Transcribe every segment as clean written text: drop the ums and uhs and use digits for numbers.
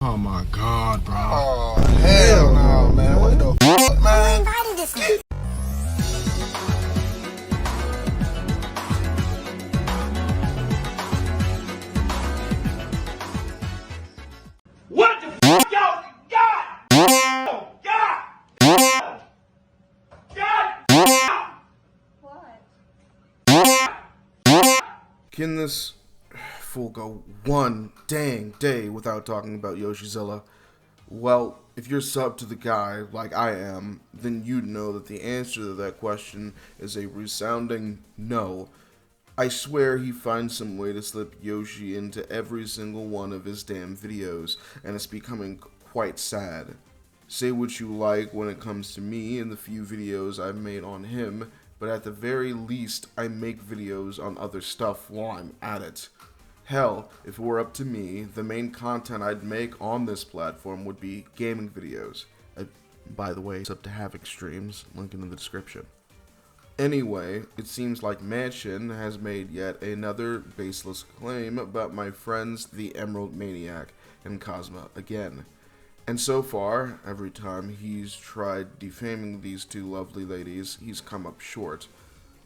Oh my god, bro. Oh, hell no, man. What the fuck, man? Who invited this nigga? What the fuck, y'all? God! God! God! Can this fool go one dang day without talking about Yoshizilla? Well, if you're sub to the guy, like I am, then you'd know that the answer to that question is a resounding no. I swear he finds some way to slip Yoshi into every single one of his damn videos, and it's becoming quite sad. Say what you like when it comes to me and the few videos I've made on him, but at the very least, I make videos on other stuff while I'm at it. Hell, if it were up to me, the main content I'd make on this platform would be gaming videos. By the way, it's up to Havoc streams, link in the description. Anyway, it seems like Mansion has made yet another baseless claim about my friends TheEmeraldManiac and Kazma again. And so far, every time he's tried defaming these two lovely ladies, he's come up short.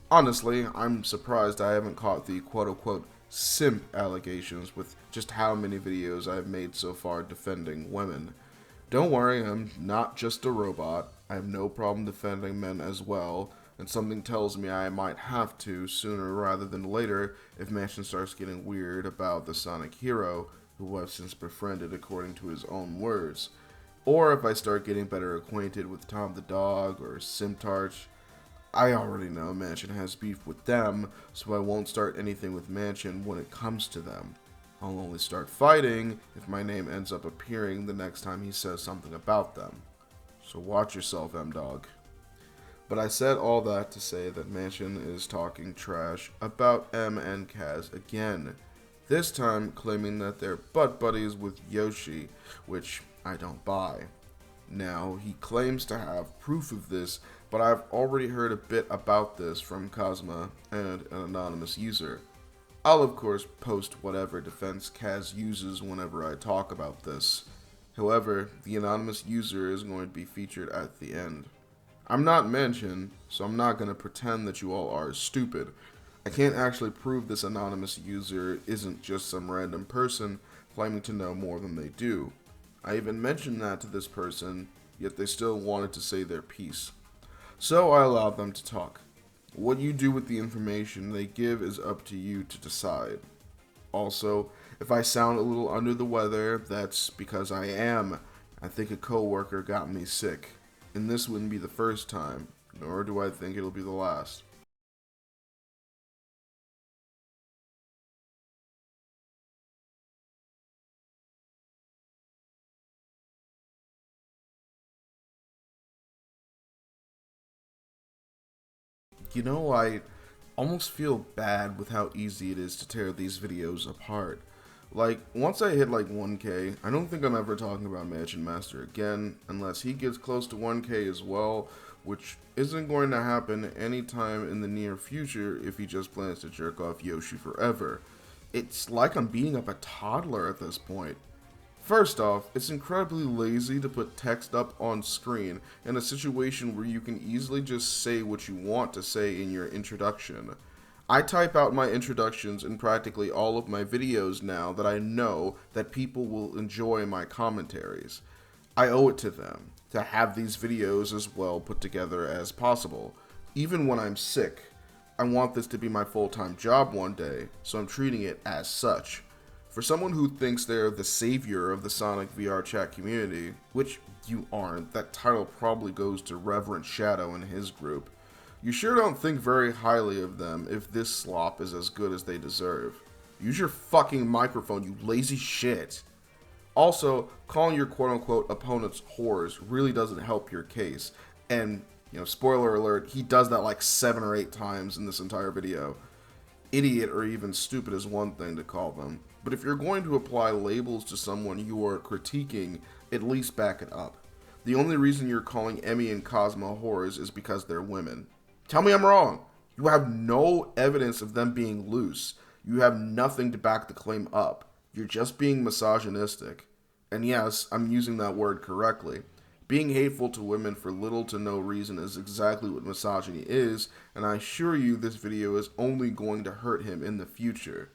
Honestly, I'm surprised I haven't caught the quote-unquote simp allegations with just how many videos I've made so far defending women. Don't worry, I'm not just a robot. I have no problem defending men as well, and something tells me I might have to sooner rather than later if Mansion starts getting weird about the Sonic hero, who I've since befriended according to his own words. Or if I start getting better acquainted with Tom the Dog or Simtarch. I already know Mansion has beef with them, so I won't start anything with Mansion when it comes to them. I'll only start fighting if my name ends up appearing the next time he says something about them. So watch yourself, M-Dog. But I said all that to say that Mansion is talking trash about M and Kaz again. This time claiming that they're butt buddies with Yoshi, which I don't buy. Now, he claims to have proof of this, but I've already heard a bit about this from Kazma and an anonymous user. I'll of course post whatever defense Kaz uses whenever I talk about this. However, the anonymous user is going to be featured at the end. I'm not Mansion, so I'm not going to pretend that you all are stupid. I can't actually prove this anonymous user isn't just some random person claiming to know more than they do. I even mentioned that to this person, yet they still wanted to say their piece. So I allowed them to talk. What you do with the information they give is up to you to decide. Also, if I sound a little under the weather, that's because I am. I think a coworker got me sick, and this wouldn't be the first time, nor do I think it'll be the last. You know, I almost feel bad with how easy it is to tear these videos apart. Like, once I hit like 1K, I don't think I'm ever talking about MansionMaster again, unless he gets close to 1K as well, which isn't going to happen anytime in the near future if he just plans to jerk off Yoshi forever. It's like I'm beating up a toddler at this point. First off, it's incredibly lazy to put text up on screen in a situation where you can easily just say what you want to say in your introduction. I type out my introductions in practically all of my videos now that I know that people will enjoy my commentaries. I owe it to them to have these videos as well put together as possible. Even when I'm sick, I want this to be my full-time job one day, so I'm treating it as such. For someone who thinks they're the savior of the Sonic VR chat community, which you aren't, that title probably goes to Reverend Shadow and his group. You sure don't think very highly of them if this slop is as good as they deserve. Use your fucking microphone, you lazy shit. Also, calling your quote-unquote opponents whores really doesn't help your case. And, spoiler alert, he does that like 7 or 8 times in this entire video. Idiot or even stupid is one thing to call them, but if you're going to apply labels to someone you are critiquing, at least back it up. The only reason you're calling Emmy and Kazma whores is because they're women. Tell me I'm wrong. You have no evidence of them being loose. You have nothing to back the claim up. You're just being misogynistic. And yes, I'm using that word correctly. Being hateful to women for little to no reason is exactly what misogyny is, and I assure you this video is only going to hurt him in the future.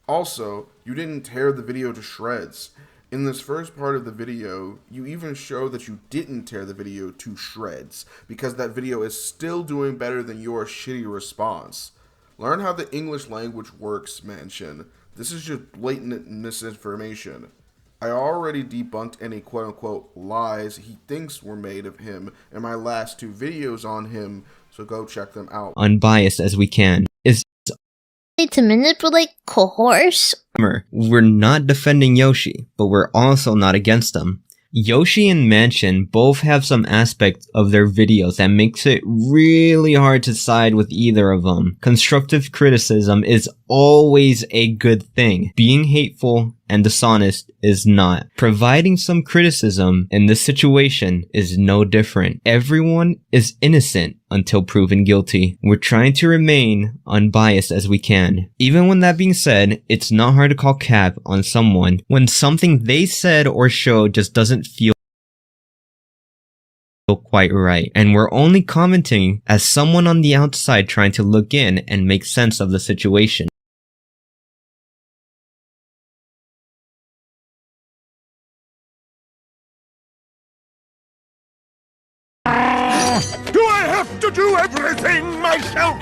Also, you didn't tear the video to shreds. In this first part of the video, you even show that you didn't tear the video to shreds, because that video is still doing better than your shitty response. Learn how the English language works, Mansion. This is just blatant misinformation. I already debunked any quote-unquote lies he thinks were made of him in my last 2 videos on him, so go check them out. Unbiased as we can. Is to manipulate, coerce. We're not defending Yoshi, but we're also not against him. Yoshi and Mansion both have some aspects of their videos that makes it really hard to side with either of them. Constructive criticism is always a good thing. Being hateful and dishonest is not. Providing some criticism in this situation is no different. Everyone is innocent until proven guilty. We're trying to remain unbiased as we can. Even when that being said, it's not hard to call cap on someone when something they said or showed just doesn't feel quite right. And we're only commenting as someone on the outside trying to look in and make sense of the situation. Do I have to do everything myself?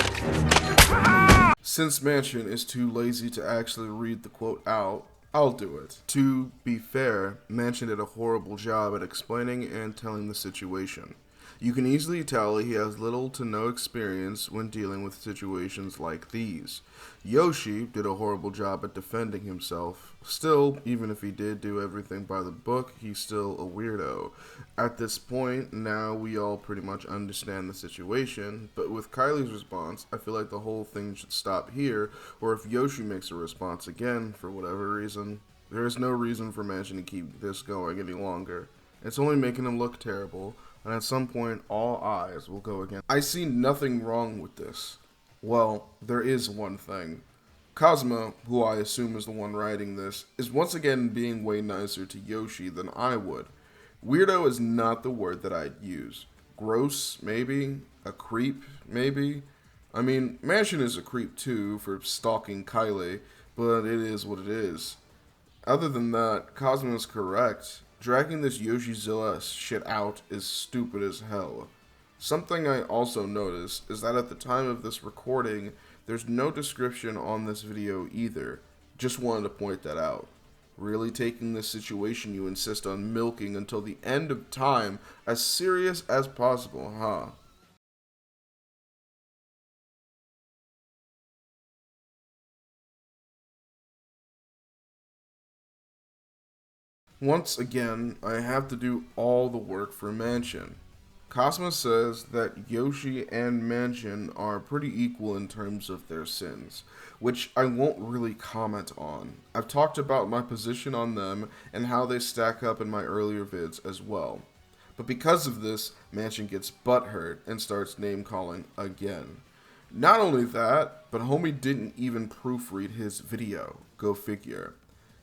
Since Mansion is too lazy to actually read the quote out, I'll do it. To be fair, Mansion did a horrible job at explaining and telling the situation. You can easily tell he has little to no experience when dealing with situations like these. Yoshi did a horrible job at defending himself. Still, even if he did do everything by the book, he's still a weirdo. At this point, now we all pretty much understand the situation, but with Kylie's response, I feel like the whole thing should stop here, or if Yoshi makes a response again, for whatever reason, there is no reason for Mansion to keep this going any longer. It's only making him look terrible, and at some point, all eyes will go again. I see nothing wrong with this. Well, there is one thing. Kazma, who I assume is the one writing this, is once again being way nicer to Yoshi than I would. Weirdo is not the word that I'd use. Gross, maybe. A creep, maybe. I mean, Mansion is a creep too for stalking Kylie, but it is what it is. Other than that, Kazma is correct. Dragging this Yoshizilla shit out is stupid as hell. Something I also noticed is that at the time of this recording, there's no description on this video either. Just wanted to point that out. Really taking this situation you insist on milking until the end of time as serious as possible, huh? Once again, I have to do all the work for Mansion. Kazma says that Yoshi and Mansion are pretty equal in terms of their sins, which I won't really comment on. I've talked about my position on them and how they stack up in my earlier vids as well. But because of this, Mansion gets butthurt and starts name-calling again. Not only that, but homie didn't even proofread his video. Go figure.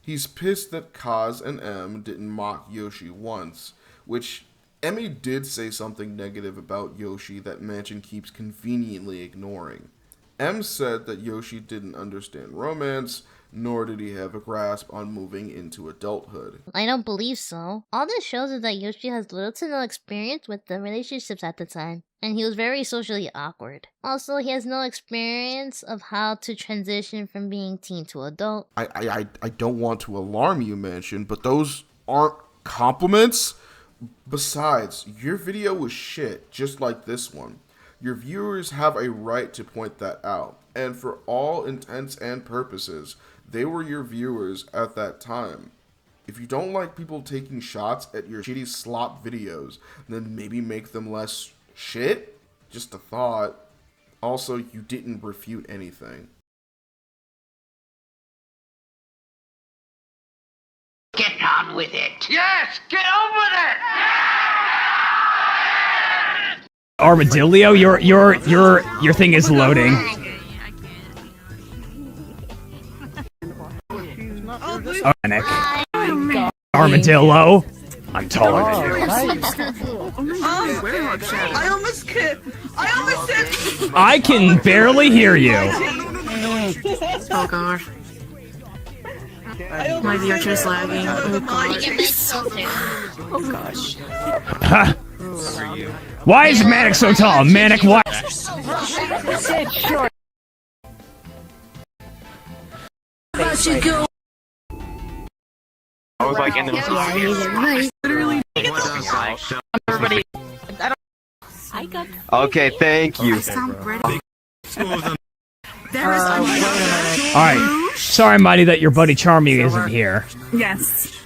He's pissed that Kaz and M didn't mock Yoshi once, which Emmy did say something negative about Yoshi that Mansion keeps conveniently ignoring. M said that Yoshi didn't understand romance, nor did he have a grasp on moving into adulthood. I don't believe so. All this shows is that Yoshi has little to no experience with the relationships at the time, and he was very socially awkward. Also, he has no experience of how to transition from being teen to adult. I don't want to alarm you, Mansion, but those aren't compliments. Besides, your video was shit, just like this one. Your viewers have a right to point that out, and for all intents and purposes, they were your viewers at that time. If you don't like people taking shots at your shitty slop videos, then maybe make them less shit? Just a thought. Also, you didn't refute anything. Get on with it. Yes, get on with it. Armadillo, your thing is loading. Oh, Nick. armadillo. I'm taller than you. I almost said. I can barely hear you. Oh gosh. My VR's lagging. Oh gosh. Oh gosh. Huh. Why is Manic so tall? Manic, why? I was like in the Okay, thank you. Alright. Sorry, Mighty, that your buddy Charmy isn't here. Yes.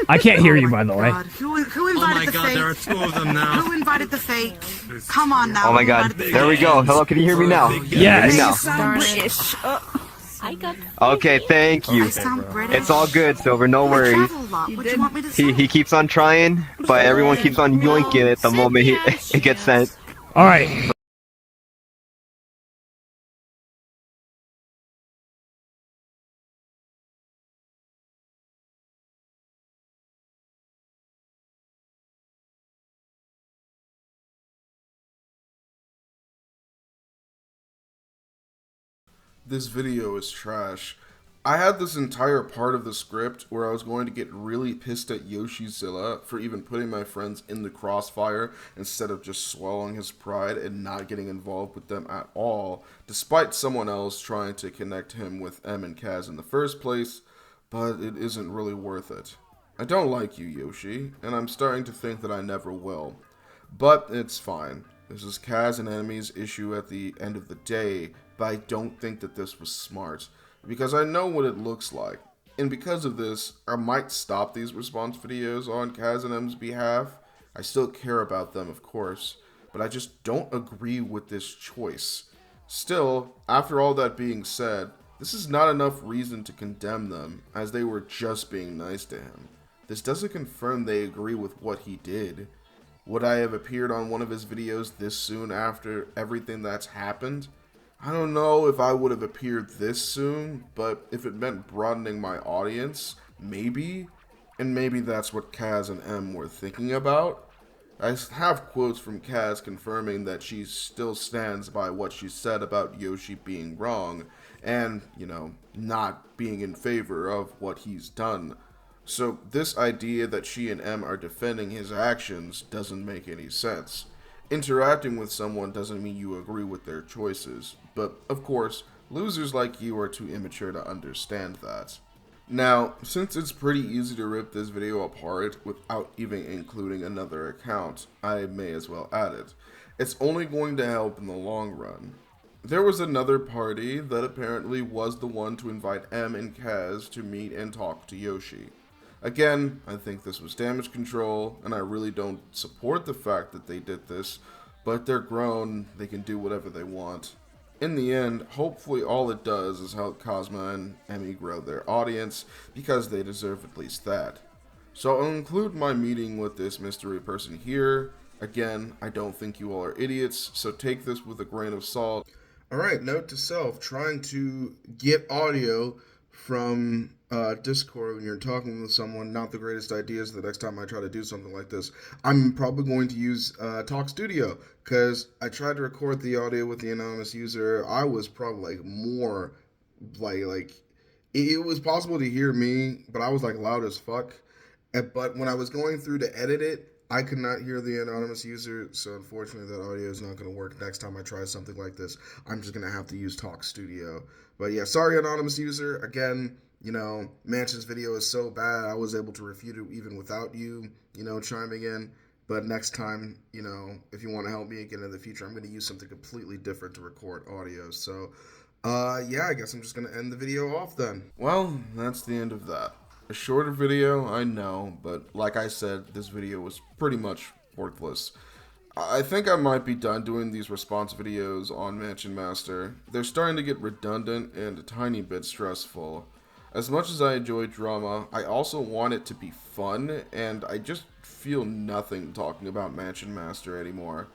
I can't hear you, by the way. Who invited the fake? There are two of them now. Who invited the fake? Come on now. Oh my god, there we go. Hello, can you hear me now? Yes. British. Okay, thank you. It's all good, Silver, no worries. He keeps on trying, but everyone keeps on yoinking it the moment it gets sent. Alright. This video is trash. I had this entire part of the script where I was going to get really pissed at Yoshizilla for even putting my friends in the crossfire instead of just swallowing his pride and not getting involved with them at all, despite someone else trying to connect him with M and Kaz in the first place, but it isn't really worth it. I don't like you, Yoshi, and I'm starting to think that I never will. But it's fine. This is Kaz and Enemy's issue at the end of the day, but I don't think that this was smart, because I know what it looks like. And because of this, I might stop these response videos on Kaz and M's behalf. I still care about them, of course, but I just don't agree with this choice. Still, after all that being said, this is not enough reason to condemn them, as they were just being nice to him. This doesn't confirm they agree with what he did. Would I have appeared on one of his videos this soon after everything that's happened? I don't know if I would have appeared this soon, but if it meant broadening my audience, maybe. And maybe that's what Kaz and M were thinking about. I have quotes from Kaz confirming that she still stands by what she said about Yoshi being wrong and, you know, not being in favor of what he's done. So this idea that she and M are defending his actions doesn't make any sense. Interacting with someone doesn't mean you agree with their choices, but of course, losers like you are too immature to understand that. Now, since it's pretty easy to rip this video apart without even including another account, I may as well add it. It's only going to help in the long run. There was another party that apparently was the one to invite M and Kaz to meet and talk to Yoshi. Again, I think this was damage control, and I really don't support the fact that they did this, but they're grown, they can do whatever they want. In the end, hopefully all it does is help Kazma and Emmy grow their audience, because they deserve at least that. So I'll include my meeting with this mystery person here. Again, I don't think you all are idiots, so take this with a grain of salt. Alright, note to self, trying to get audio from Discord when you're talking with someone, not the greatest ideas. The next time I try to do something like this, I'm probably going to use Talk Studio, because I tried to record the audio with the anonymous user. I was probably like more like it was possible to hear me, but I was like loud as fuck. But when I was going through to edit it, I could not hear the anonymous user, so unfortunately that audio is not going to work next time I try something like this. I'm just going to have to use Talk Studio. But yeah, sorry anonymous user. Again, you know, Mansion's video is so bad, I was able to refute it even without you, you know, chiming in. But next time, you know, if you want to help me again in the future, I'm going to use something completely different to record audio. So, yeah, I guess I'm just going to end the video off then. Well, that's the end of that. A shorter video, I know, but like I said, this video was pretty much worthless. I think I might be done doing these response videos on MansionMaster. They're starting to get redundant and a tiny bit stressful. As much as I enjoy drama, I also want it to be fun, and I just feel nothing talking about MansionMaster anymore.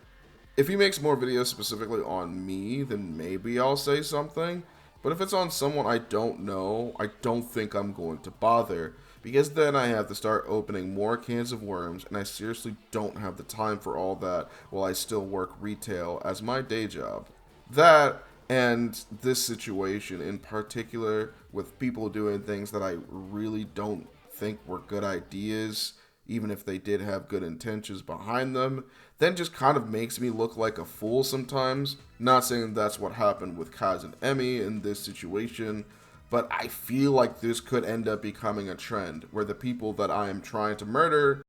If he makes more videos specifically on me, then maybe I'll say something. But if it's on someone I don't know, I don't think I'm going to bother, because then I have to start opening more cans of worms, and I seriously don't have the time for all that while I still work retail as my day job. That, and this situation in particular, with people doing things that I really don't think were good ideas, even if they did have good intentions behind them, then just kind of makes me look like a fool sometimes. Not saying that's what happened with Kaz and Emmy in this situation, but I feel like this could end up becoming a trend where the people that I am trying to murder,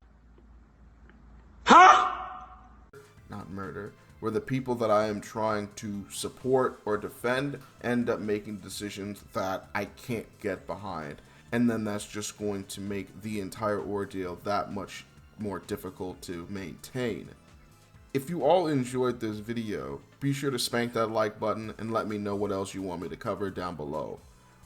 where the people that I am trying to support or defend end up making decisions that I can't get behind. And then that's just going to make the entire ordeal that much more difficult to maintain. If you all enjoyed this video, be sure to spank that like button and let me know what else you want me to cover down below.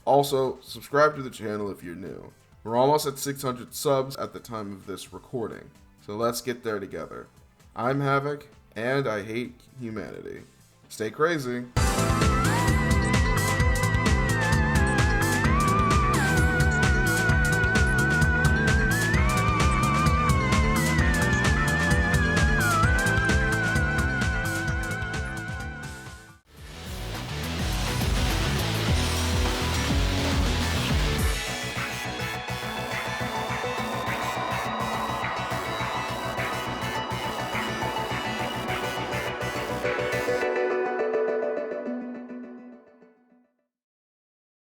Also, subscribe to the channel if you're new. We're almost at 600 subs at the time of this recording, so let's get there together. I'm Havoc, and I hate humanity. Stay crazy.